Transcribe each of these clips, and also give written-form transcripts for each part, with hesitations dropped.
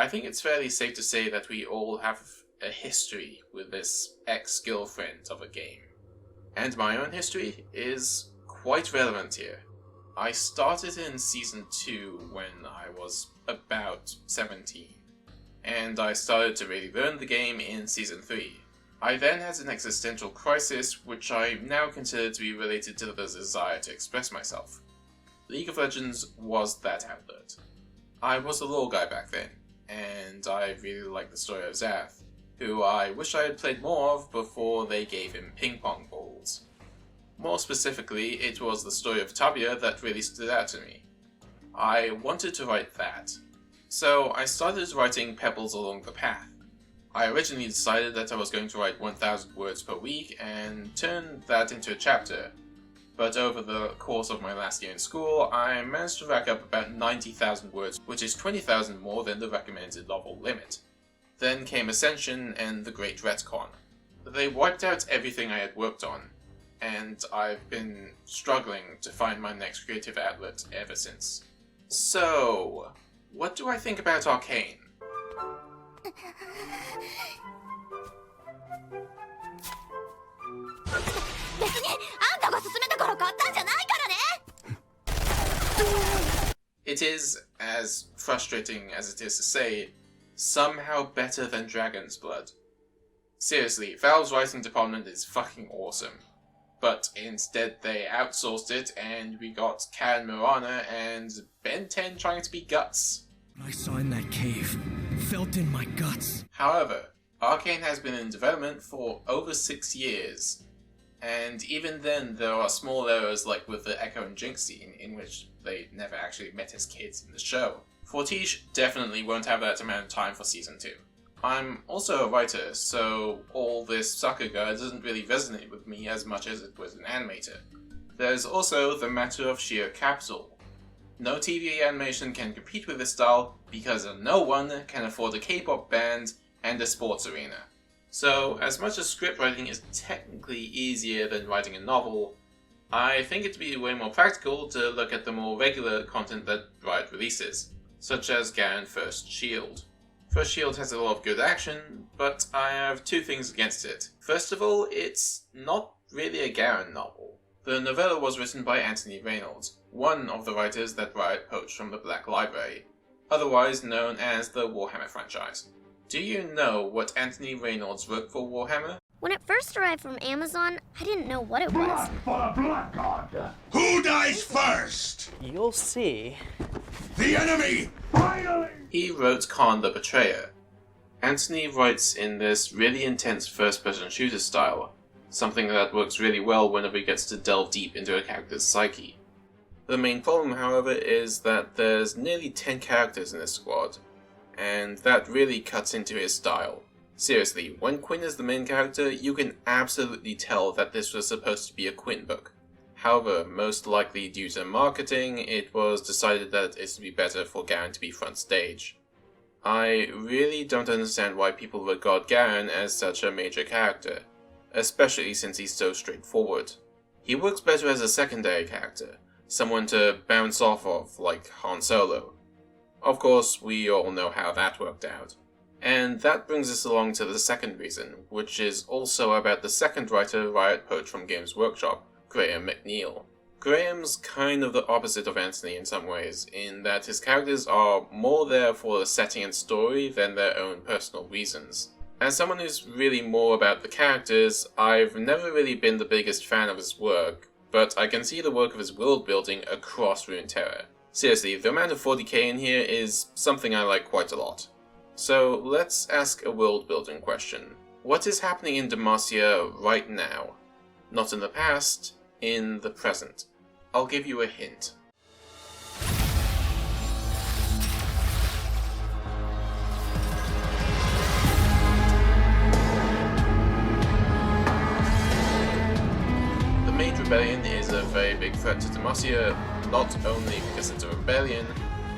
I think it's fairly safe to say that we all have a history with this ex-girlfriend of a game. And my own history is quite relevant here. I started in Season 2 when I was about 17, and I started to really learn the game in Season 3. I then had an existential crisis which I now consider to be related to the desire to express myself. League of Legends was that outlet. I was a lore guy back then, and I really liked the story of Xath, who I wish I had played more of before they gave him ping pong balls. More specifically, it was the story of Tabia that really stood out to me. I wanted to write that, so I started writing Pebbles Along the Path. I originally decided that I was going to write 1,000 words per week and turn that into a chapter, but over the course of my last year in school, I managed to rack up about 90,000 words, which is 20,000 more than the recommended novel limit. Then came Ascension and the Great Retcon. They wiped out everything I had worked on, and I've been struggling to find my next creative outlet ever since. So, what do I think about Arcane? It is, as frustrating as it is to say, somehow better than Dragon's Blood. Seriously, Valve's writing department is fucking awesome. But instead they outsourced it and we got Karen Murana and Ben 10 trying to be Guts. What I saw in that cave felt in my guts. However, Arcane has been in development for over 6 years, and even then there are small errors like with the Echo and Jinx scene in which they never actually met as kids in the show. Fortiche definitely won't have that amount of time for Season 2. I'm also a writer, so all this Sakuga doesn't really resonate with me as much as it would an animator. There's also the matter of sheer capital. No TV animation can compete with this style because no one can afford a K-pop band and a sports arena. So, as much as scriptwriting is technically easier than writing a novel, I think it'd be way more practical to look at the more regular content that Riot releases, such as Garen First Shield. First Shield has a lot of good action, but I have two things against it. First of all, it's not really a Garen novel. The novella was written by Anthony Reynolds, one of the writers that Riot poached from the Black Library, otherwise known as the Warhammer franchise. Do you know what Anthony Reynolds wrote for Warhammer? When it first arrived from Amazon, I didn't know what it was. Blood for the Blood God! Who dies first? You'll see. The enemy! Finally! He wrote Khan the Betrayer. Anthony writes in this really intense first-person shooter style, something that works really well whenever he gets to delve deep into a character's psyche. The main problem, however, is that there's nearly 10 characters in this squad, and that really cuts into his style. Seriously, when Quinn is the main character, you can absolutely tell that this was supposed to be a Quinn book. However, most likely due to marketing, it was decided that it would be better for Garen to be front stage. I really don't understand why people regard Garen as such a major character, especially since he's so straightforward. He works better as a secondary character, someone to bounce off of like Han Solo. Of course, we all know how that worked out. And that brings us along to the second reason, which is also about the second writer Riot poached from Games Workshop, Graham McNeil. Graham's kind of the opposite of Anthony in some ways, in that his characters are more there for the setting and story than their own personal reasons. As someone who's really more about the characters, I've never really been the biggest fan of his work, but I can see the work of his world building across Runeterra. Seriously, the amount of 40k in here is something I like quite a lot. So let's ask a world building question. What is happening in Demacia right now? Not in the past, in the present. I'll give you a hint. The Mage Rebellion is a very big threat to Demacia, not only because it's a rebellion,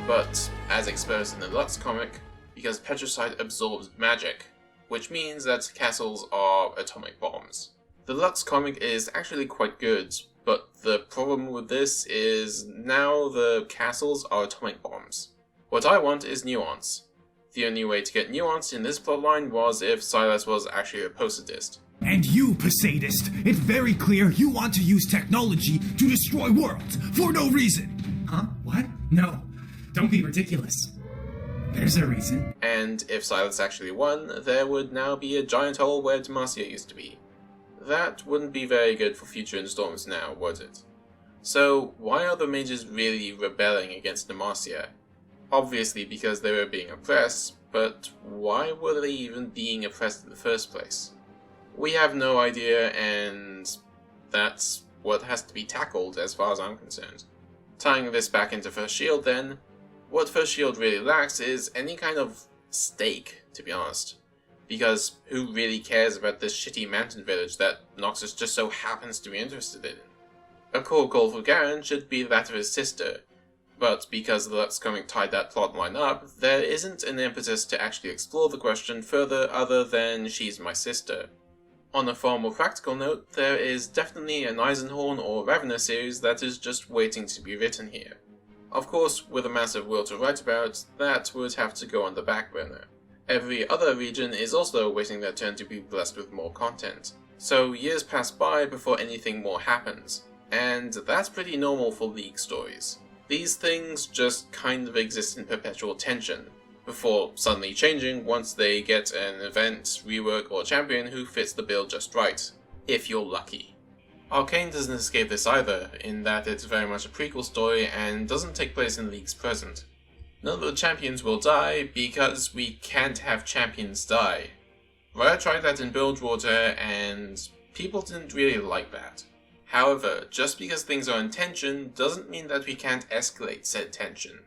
but, as exposed in the Lux comic, because Petricide absorbs magic, which means that castles are atomic bombs. The Lux comic is actually quite good, but the problem with this is now the castles are atomic bombs. What I want is nuance. The only way to get nuance in this plotline was if Silas was actually a posadist. And you, Poseidist, it's very clear you want to use technology to destroy worlds for no reason. Huh? What? No. Don't be ridiculous. There's a reason. And if Silas actually won, there would now be a giant hole where Demacia used to be. That wouldn't be very good for future installments now, would it? So, why are the mages really rebelling against Demacia? Obviously because they were being oppressed, but why were they even being oppressed in the first place? We have no idea, and that's what has to be tackled as far as I'm concerned. Tying this back into First Shield then, what First Shield really lacks is any kind of stake, to be honest. Because who really cares about this shitty mountain village that Noxus just so happens to be interested in? A core goal for Garen should be that of his sister, but because the Lux comic tied that plotline up, there isn't an impetus to actually explore the question further other than she's my sister. On a far more practical note, there is definitely an Eisenhorn or Ravener series that is just waiting to be written here. Of course, with a massive world to write about, that would have to go on the back burner. Every other region is also waiting their turn to be blessed with more content, so years pass by before anything more happens, and that's pretty normal for League stories. These things just kind of exist in perpetual tension, before suddenly changing once they get an event, rework, or champion who fits the bill just right, if you're lucky. Arcane doesn't escape this either, in that it's very much a prequel story and doesn't take place in League's present. None of the champions will die because we can't have champions die. Riot tried that in Bilgewater and people didn't really like that. However, just because things are in tension doesn't mean that we can't escalate said tension.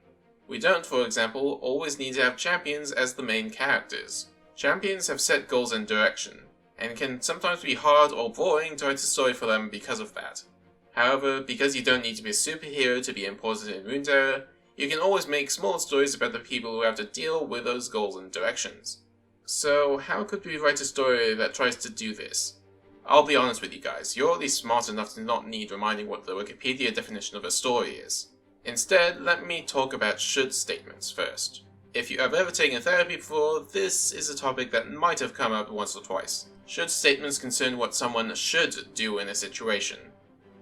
We don't, for example, always need to have champions as the main characters. Champions have set goals and direction, and can sometimes be hard or boring to write a story for them because of that. However, because you don't need to be a superhero to be important in Runeterra, you can always make smaller stories about the people who have to deal with those goals and directions. So how could we write a story that tries to do this? I'll be honest with you guys, you're at least smart enough to not need reminding what the Wikipedia definition of a story is. Instead, let me talk about should statements first. If you have ever taken therapy before, this is a topic that might have come up once or twice. Should statements concern what someone should do in a situation.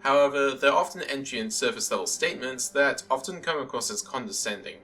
However, they're often entry and surface level statements that often come across as condescending.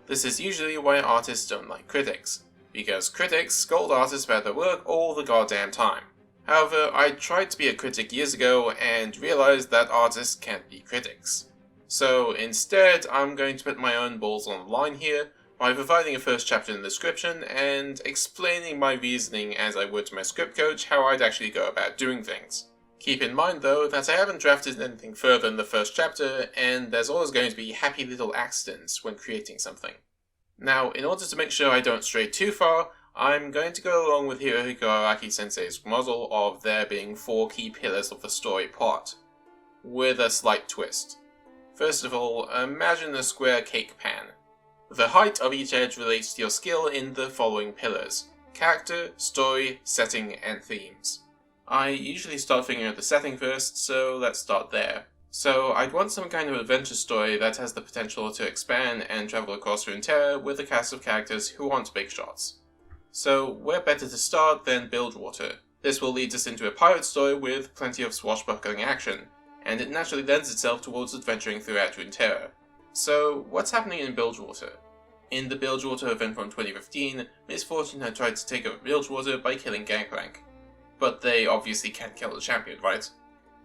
This is usually why artists don't like critics, because critics scold artists about their work all the goddamn time. However, I tried to be a critic years ago and realized that artists can't be critics. So instead, I'm going to put my own balls on the line here by providing a first chapter in the description and explaining my reasoning as I would to my script coach how I'd actually go about doing things. Keep in mind though that I haven't drafted anything further in the first chapter, and there's always going to be happy little accidents when creating something. Now, in order to make sure I don't stray too far, I'm going to go along with Hirohiko Araki sensei's model of there being 4 key pillars of the story plot, with a slight twist. First of all, imagine a square cake pan. The height of each edge relates to your skill in the following pillars: character, story, setting, and themes. I usually start figuring out the setting first, so let's start there. So I'd want some kind of adventure story that has the potential to expand and travel across Runeterra with a cast of characters who want big shots. So where better to start than Bilgewater? This will lead us into a pirate story with plenty of swashbuckling action, and it naturally lends itself towards adventuring throughout Runeterra. So what's happening in Bilgewater? In the Bilgewater event from 2015, Miss Fortune had tried to take over Bilgewater by killing Gangplank. But they obviously can't kill the champion, right?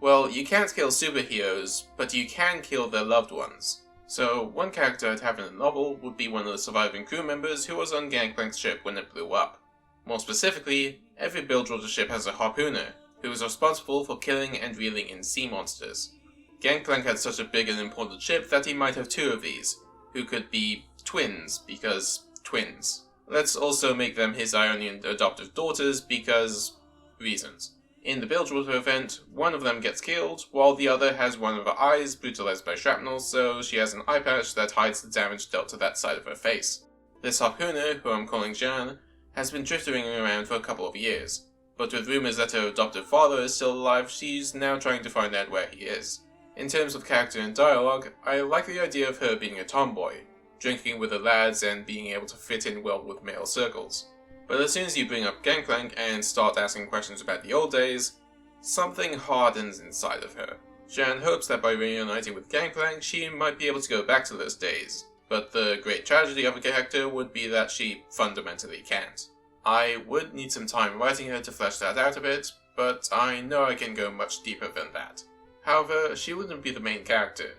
Well, you can't kill superheroes, but you can kill their loved ones. So one character I'd have in the novel would be one of the surviving crew members who was on Gangplank's ship when it blew up. More specifically, every Bilgewater ship has a harpooner, who is responsible for killing and reeling in sea monsters. Gangplank had such a big and important ship that he might have 2 of these, who could be twins, because twins. Let's also make them his Ionian adoptive daughters, because reasons. In the Bilgewater event, one of them gets killed, while the other has one of her eyes brutalized by shrapnel, so she has an eye patch that hides the damage dealt to that side of her face. This harpooner, who I'm calling Jean, has been drifting around for a couple of years, but with rumors that her adoptive father is still alive, she's now trying to find out where he is. In terms of character and dialogue, I like the idea of her being a tomboy. drinking with the lads and being able to fit in well with male circles. But as soon as you bring up Gangplank and start asking questions about the old days, something hardens inside of her. Jan hopes that by reuniting with Gangplank, she might be able to go back to those days, but the great tragedy of a character would be that she fundamentally can't. I would need some time writing her to flesh that out a bit, but I know I can go much deeper than that. However, she wouldn't be the main character.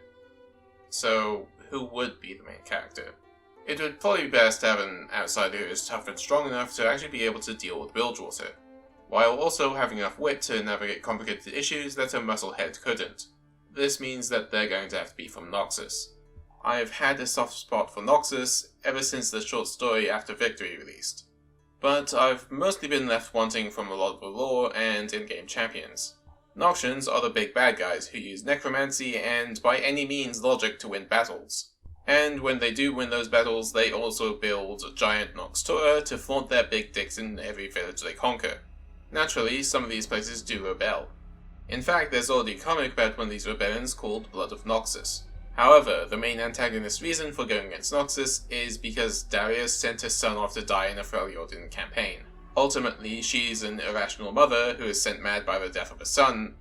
So, who would be the main character? It would probably be best to have an outsider who is tough and strong enough to actually be able to deal with Bilgewater, while also having enough wit to navigate complicated issues that a musclehead couldn't. This means that they're going to have to be from Noxus. I've had a soft spot for Noxus ever since the short story After Victory released, but I've mostly been left wanting from a lot of the lore and in-game champions. Noxians are the big bad guys who use necromancy and by any means logic to win battles. And when they do win those battles, they also build giant Nox Tora to flaunt their big dicks in every village they conquer. Naturally, some of these places do rebel. In fact, there's already a comic about one of these rebellions called Blood of Noxus. However, the main antagonist's reason for going against Noxus is because Darius sent her son off to die in a Freljordin campaign. Ultimately, she's an irrational mother who is sent mad by the death of her son,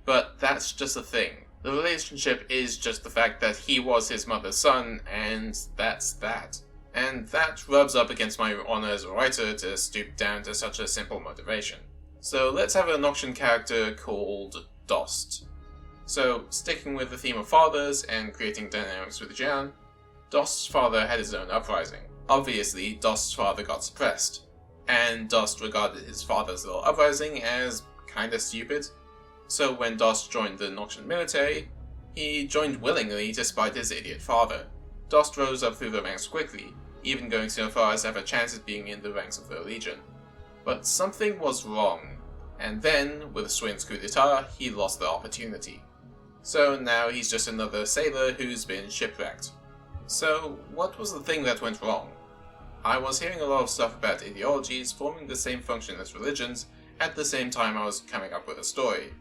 but that's just the thing. The relationship is just the fact that he was his mother's son, and that's that. And that rubs up against my honor as a writer to stoop down to such a simple motivation. So let's have a Noxian character called Dost. So, sticking with the theme of fathers and creating dynamics with Jan, Dost's father had his own uprising. Obviously, Dost's father got suppressed, and Dost regarded his father's little uprising as kinda stupid. So when Dost joined the Noxian military, he joined willingly despite his idiot father. Dost rose up through the ranks quickly, even going so far as to have a chance at being in the ranks of the Legion. But something was wrong, and then, with Swin's coup d'etat, he lost the opportunity. So now he's just another sailor who's been shipwrecked. So what was the thing that went wrong? I was hearing a lot of stuff about ideologies forming the same function as religions at the same time I was coming up with a story,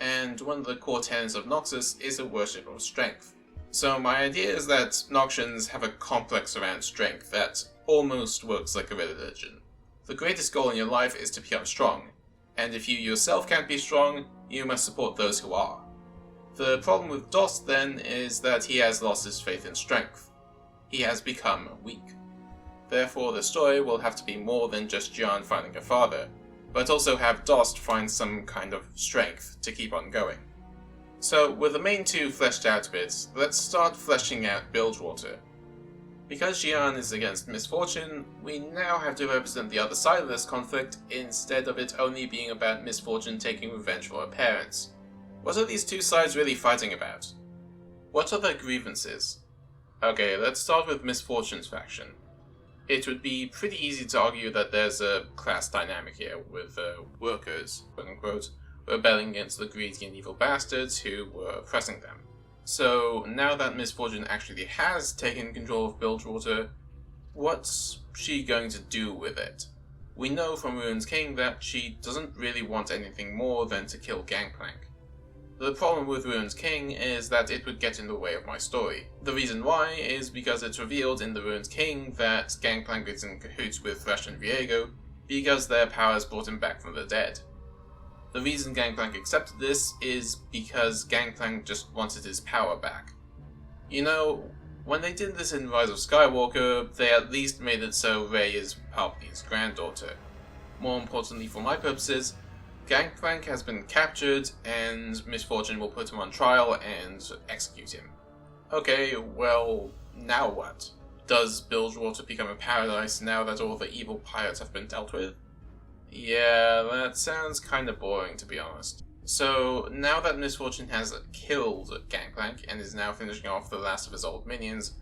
and one of the core tenets of Noxus is a worship of strength. So my idea is that Noxians have a complex around strength that almost works like a religion. The greatest goal in your life is to become strong, and if you yourself can't be strong, you must support those who are. The problem with Dost then is that he has lost his faith in strength. He has become weak. Therefore the story will have to be more than just Jan finding a father, but also have Dost find some kind of strength to keep on going. So with the main two fleshed out bits, let's start fleshing out Bilgewater. Because Jan is against misfortune, we now have to represent the other side of this conflict instead of it only being about misfortune taking revenge for her parents. What are these two sides really fighting about? What are their grievances? Okay, let's start with Misfortune's faction. It would be pretty easy to argue that there's a class dynamic here, with workers, quote-unquote, rebelling against the greedy and evil bastards who were oppressing them. So, now that Misfortune actually has taken control of Bilgewater, what's she going to do with it? We know from Ruin's King that she doesn't really want anything more than to kill Gangplank. The problem with Ruin's King is that it would get in the way of my story. The reason why is because it's revealed in the Ruin's King that Gangplank is in cahoots with Thresh and Viego because their powers brought him back from the dead. The reason Gangplank accepted this is because Gangplank just wanted his power back. You know, when they did this in Rise of Skywalker, they at least made it so Rey is Palpatine's granddaughter. More importantly for my purposes, Gangplank has been captured, and Misfortune will put him on trial and execute him. Okay, well, now what? Does Bilgewater become a paradise now that all the evil pirates have been dealt with? Yeah, that sounds kinda boring, to be honest. So, now that Misfortune has killed Gangplank and is now finishing off the last of his old minions,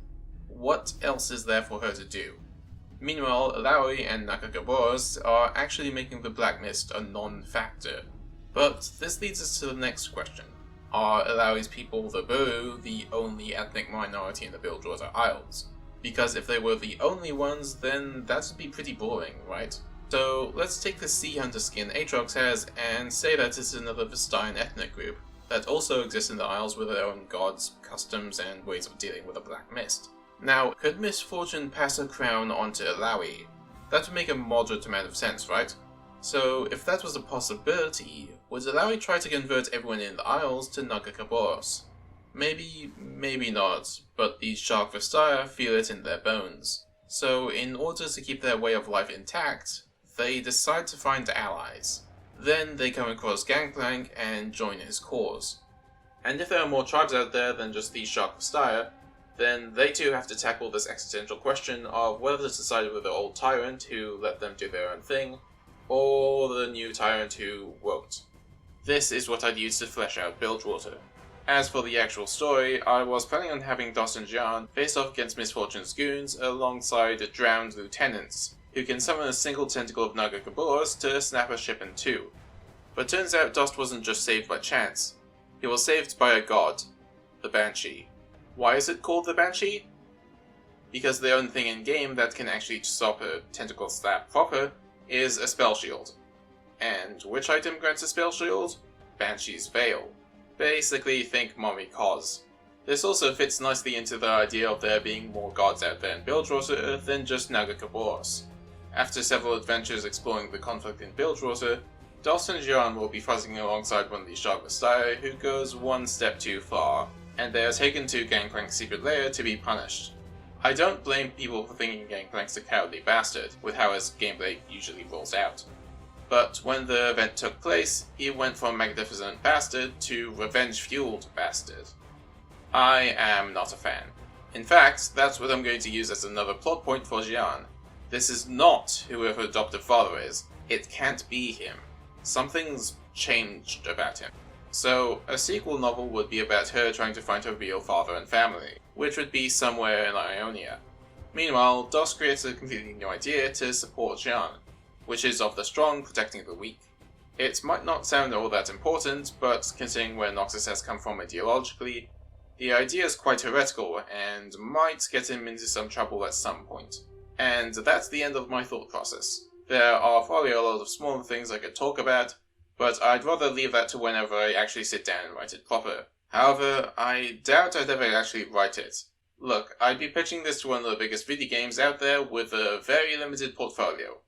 what else is there for her to do? Meanwhile, Alawi and Nakagaboros are actually making the Black Mist a non-factor. But this leads us to the next question. Are Alawi's people, the Buru, the only ethnic minority in the Bilgewater Isles? Because if they were the only ones, then that would be pretty boring, right? So let's take the Sea Hunter skin Aatrox has and say that it's another Vestayan ethnic group that also exists in the Isles with their own gods, customs, and ways of dealing with the Black Mist. Now, could Misfortune pass her crown on to Illaoi? That would make a moderate amount of sense, right? So, if that was a possibility, would Illaoi try to convert everyone in the Isles to Nagakaboros? Maybe, maybe not, but the Shark Vestaya feel it in their bones. So, in order to keep their way of life intact, they decide to find allies. Then they come across Gangplank and join his cause. And if there are more tribes out there than just the Shark Vestaya, then they too have to tackle this existential question of whether to side with the old tyrant who let them do their own thing, or the new tyrant who won't. This is what I'd use to flesh out Bilgewater. As for the actual story, I was planning on having Dos and Jian face off against Misfortune's goons alongside drowned lieutenants, who can summon a single tentacle of Nagakaboros to snap a ship in two. But turns out Dost wasn't just saved by chance. He was saved by a god, the Banshee. Why is it called the Banshee? Because the only thing in-game that can actually stop a tentacle slap proper is a spell shield. And which item grants a spell shield? Banshee's Veil. Basically, think Mommy Cos. This also fits nicely into the idea of there being more gods out there in Bilgewater than just Nagakaboros. After several adventures exploring the conflict in Bilgewater, Dos and Jian will be fighting alongside one of the Shark Vestaya who goes one step too far, and they are taken to Gangplank's secret lair to be punished. I don't blame people for thinking Gangplank's a cowardly bastard, with how his gameplay usually rolls out. But when the event took place, he went from magnificent bastard to revenge-fueled bastard. I am not a fan. In fact, that's what I'm going to use as another plot point for Jian. This is not who her adoptive father is. It can't be him. Something's changed about him. So, a sequel novel would be about her trying to find her real father and family, which would be somewhere in Ionia. Meanwhile, Dos creates a completely new idea to support Jian, which is of the strong protecting the weak. It might not sound all that important, but considering where Noxus has come from ideologically, the idea is quite heretical and might get him into some trouble at some point. And that's the end of my thought process. There are probably a lot of smaller things I could talk about, but I'd rather leave that to whenever I actually sit down and write it proper. However, I doubt I'd ever actually write it. Look, I'd be pitching this to one of the biggest video games out there with a very limited portfolio.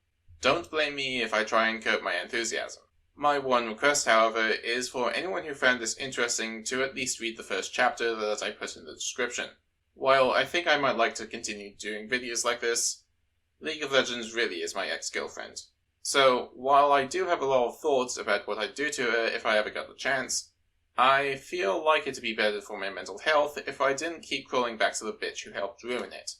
Don't blame me if I try and curb my enthusiasm. My one request, however, is for anyone who found this interesting to at least read the first chapter that I put in the description. While I think I might like to continue doing videos like this, League of Legends really is my ex-girlfriend. So, while I do have a lot of thoughts about what I'd do to her if I ever got the chance, I feel like it'd be better for my mental health if I didn't keep crawling back to the bitch who helped ruin it.